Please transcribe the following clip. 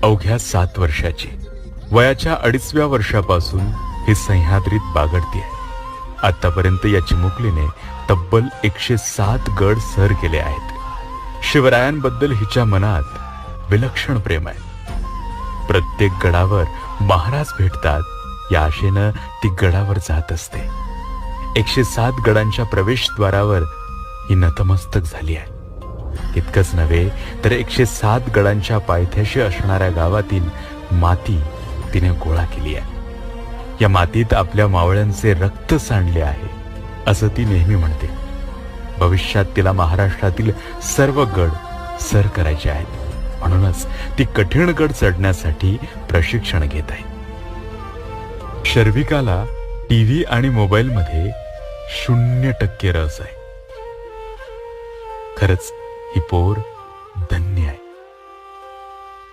अवघ्या 7 वर्षाची, वयाच्या 2.5व्या वर्षापासून ही सह्याद्रीत बागडती आहे. आतापर्यंत या चिमुकलीने तब्बल 107 गड सर केले आहेत. शिवरायांबद्दल हिच्या मनात विलक्षण प्रेम आहे. प्रत्येक गडावर महाराज भेटतात या आशेनं ती गडावर जात असते. 107 गडांच्या प्रवेशद्वारावर ही नतमस्तक झाली आहे. इतकंच नव्हे तर 107 गडांच्या पायथ्याशी असणाऱ्या गावातील माती तिने गोळा केली आहे. या मातीत आपल्या मावळ्यांचे रक्त सांडले आहे असं ती नेहमी म्हणते. भविष्यात तिला महाराष्ट्रातील सर्व गड सर करायचे आहेत. म्हणूनच ती कठीण गड चढण्यासाठी प्रशिक्षण घेत आहे. शर्विकाला टीव्ही आणि मोबाईलमध्ये 0% रस आहे. खरंच ही पोर धन्य आहे.